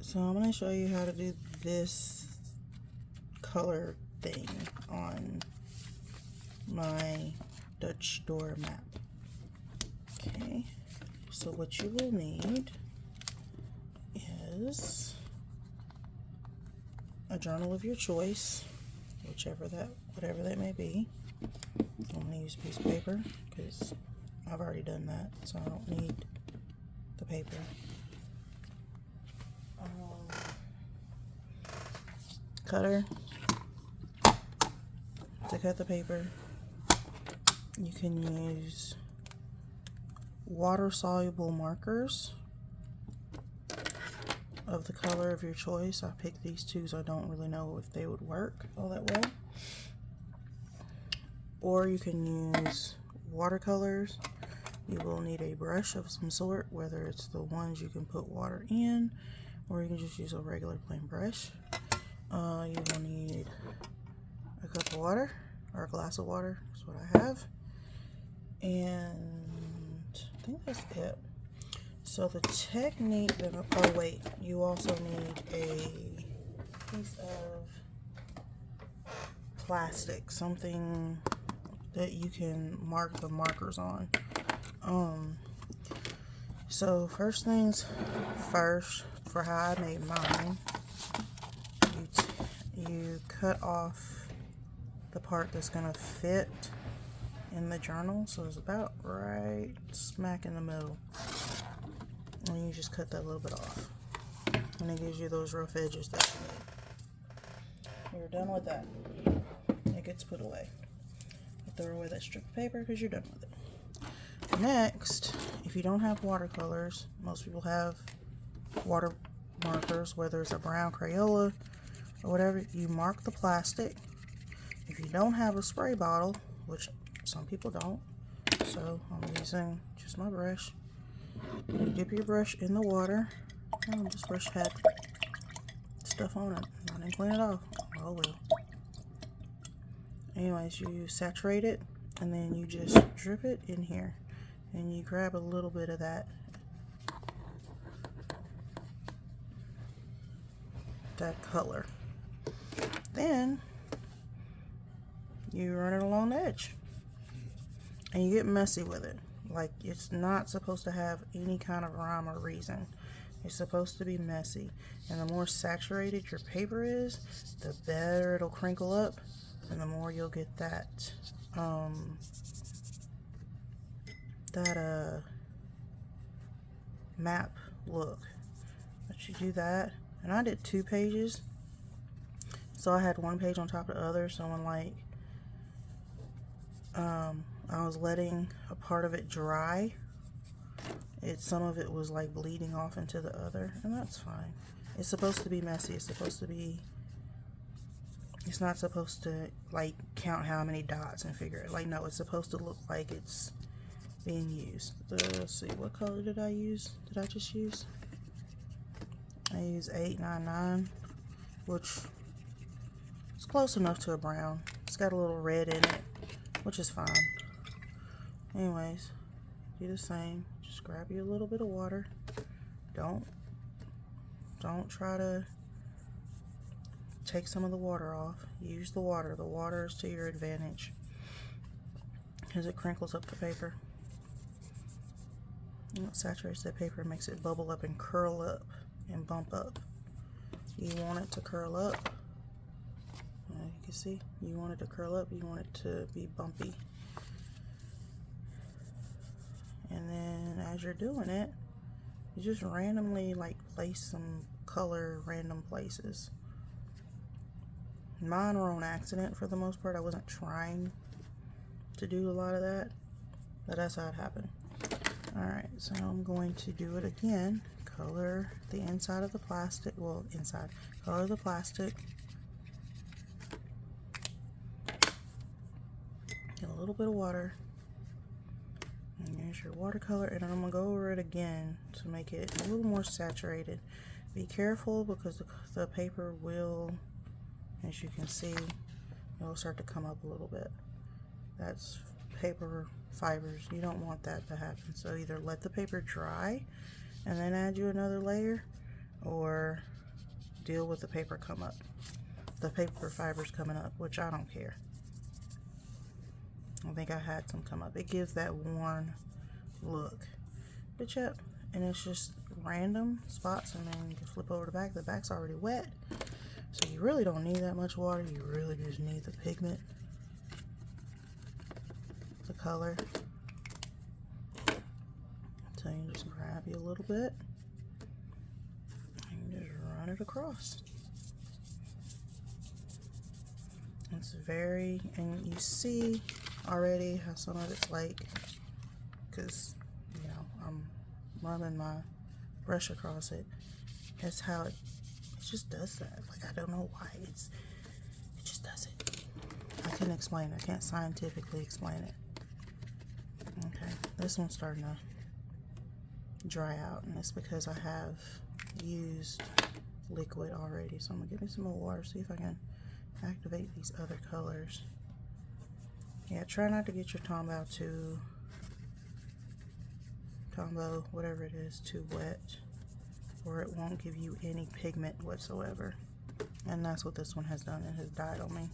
So I'm going to show you how to do this color thing on my Dutch door map. Okay, so what you will need is a journal of your choice, whatever that may be. I'm going to use a piece of paper because I've already done that, so I don't need the paper. Cutter to cut the paper. You can use water-soluble markers of the color of your choice. I picked these two, so I don't really know if they would work all that well. Or you can use watercolors. You will need a brush of some sort, whether it's the ones you can put water in, or you can just use a regular plain brush. You will need a cup of water, or a glass of water, is what I have. And I think that's it. So the technique that oh wait, you also need a piece of plastic, something that you can mark the markers on. So first things first, for how I made mine, you cut off the part that's gonna fit in the journal, so it's about right smack in the middle, and you just cut that little bit off, and it gives you those rough edges that you need. When you're done with that, it gets put away. You throw away that strip of paper because you're done with it. Next, if you don't have watercolors, most people have water markers, whether it's a brown Crayola or whatever. You mark the plastic. If you don't have a spray bottle, which some people don't, so I'm using just my brush. You dip your brush in the water. Oh, this brush had stuff on it. I didn't clean it off. Oh well. Anyways, you saturate it, and then you just drip it in here, and you grab a little bit of that color. Then you run it along the edge, and you get messy with it. Like, it's not supposed to have any kind of rhyme or reason. It's supposed to be messy, and the more saturated your paper is, the better it'll crinkle up, and the more you'll get that map look. But you do that, and I did 2 pages, so I had 1 page on top of the other. So when I was letting a part of it dry, some of it was like bleeding off into the other, and that's fine. It's supposed to be messy. It's not supposed to like count how many dots and figure it. Like, no, it's supposed to look like it's being used. Let's see, what color did I use? Did I just use? I used 899, which is close enough to a brown. It's got a little red in it, which is fine. Anyways, do the same. Just grab you a little bit of water. Don't try to take some of the water off. Use the water. The water is to your advantage because it crinkles up the paper. And it saturates the paper and makes it bubble up and curl up and bump up. You want it to curl up. You can see, you want it to curl up. You want it to be bumpy. And then as you're doing it, you just randomly like place some color random places. Mine were on accident for the most part. I wasn't trying to do a lot of that, but that's how it happened. Alright, so I'm going to do it again. Color the inside of the plastic. Well, inside. Color the plastic. Get a little bit of water. And here's your watercolor, and I'm going to go over it again to make it a little more saturated. Be careful because the paper will, as you can see, it'll start to come up a little bit. That's paper fibers. You don't want that to happen. So either let the paper dry and then add you another layer, or deal with the paper the paper fibers coming up, which I don't care. I think I had some come up. It gives that worn look. But yep, and it's just random spots, and then you can flip over the back. The back's already wet, so you really don't need that much water. You really just need the pigment, the color. So you just grab you a little bit and just run it across. It's very, and you see already how some of it's like, because you know I'm running my brush across it. That's how it just does that. Like, I don't know why it just does it. I can't explain it. I can't scientifically explain it. Okay, this one's starting to dry out, and it's because I have used liquid already. So I'm gonna give me some more water, see if I can activate these other colors. Yeah, try not to get your Tombow whatever it is, too wet, or it won't give you any pigment whatsoever. And that's what this one has done. It has dyed on me.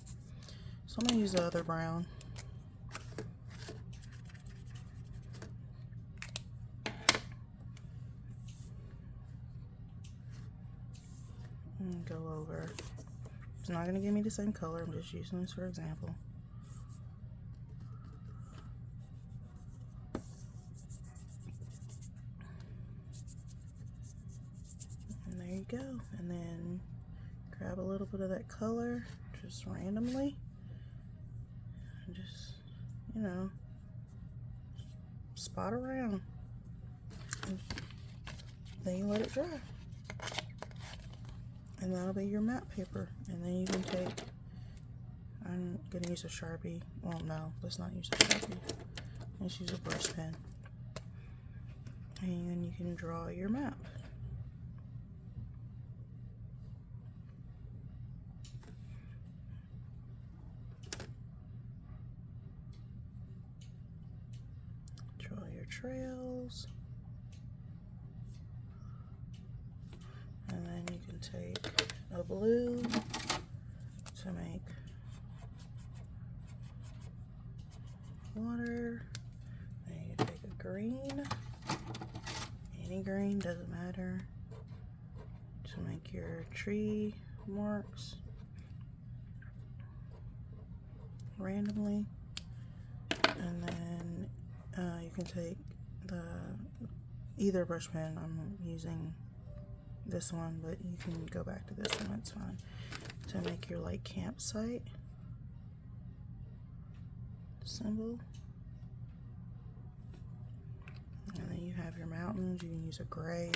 So I'm gonna use the other brown. And go over. It's not gonna give me the same color. I'm just using this for example. And there you go. And then grab a little bit of that color just randomly. And just, you know, spot around. And then you let it dry. And that'll be your matte paper. And then you can take, I'm gonna use a Sharpie. Well, no, let's not use a Sharpie. Let's use a brush pen. And you can draw your map. Draw your trails. And then you can take a blue to make water. And you take a green, any green, doesn't matter, to make your tree marks randomly. And then you can take either brush pen. I'm using this one, but you can go back to this one, it's fine, to make your like campsite symbol. And then you have your mountains. You can use a gray.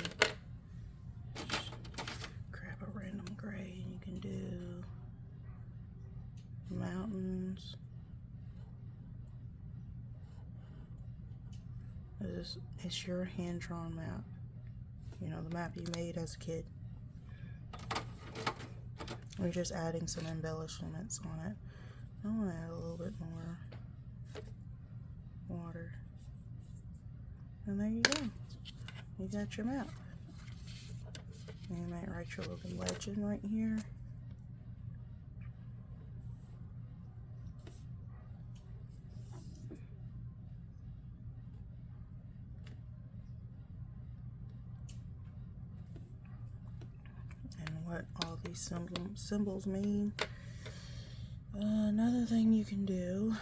Just grab a random gray and you can do mountains. It's your hand-drawn map. You know, the map you made as a kid. We're just adding some embellishments on it. I want to add a little bit more water. And there you go. You got your map. And you might write your little legend right here. What all these symbols mean. Another thing you can do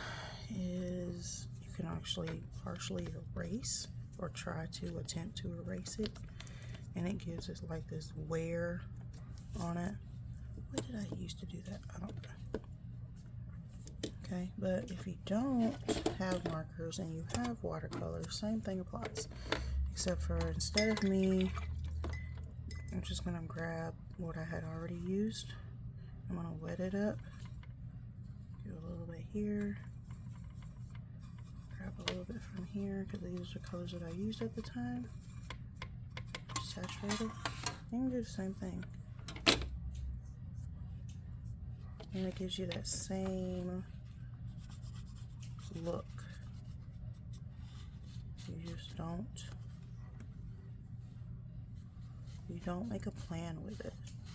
is you can actually partially erase or try to attempt to erase it, and it gives us like this wear on it. What did I use to do that? I don't know. Okay, but if you don't have markers and you have watercolors, same thing applies, except for instead of me, I'm just gonna grab what I had already used. I'm gonna wet it up. Do a little bit here. Grab a little bit from here because these are colors that I used at the time. Saturated. You can do the same thing. And it gives you that same look. You don't make a plan with it.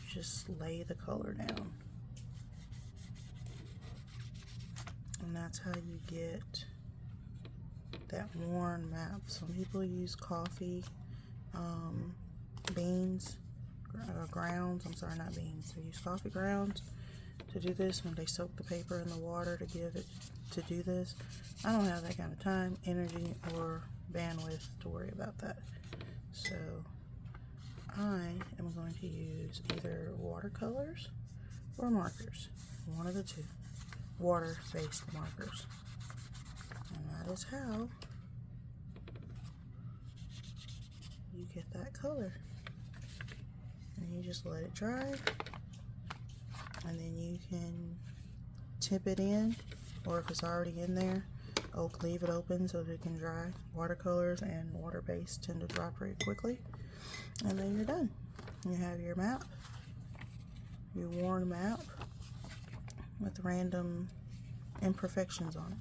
You just lay the color down. And that's how you get that worn map. Some people use coffee beans, grounds. I'm sorry, not beans. They use coffee grounds to do this when they soak the paper in the water to give it to do this. I don't have that kind of time, energy, or bandwidth to worry about that. So I am going to use either watercolors or markers, one of the two, water-based markers. And that is how you get that color. And you just let it dry, and then you can tip it in, or if it's already in there, leave it open so that it can dry. Watercolors and water-based tend to dry pretty quickly. And then you're done. You have your map, your worn map with random imperfections on it.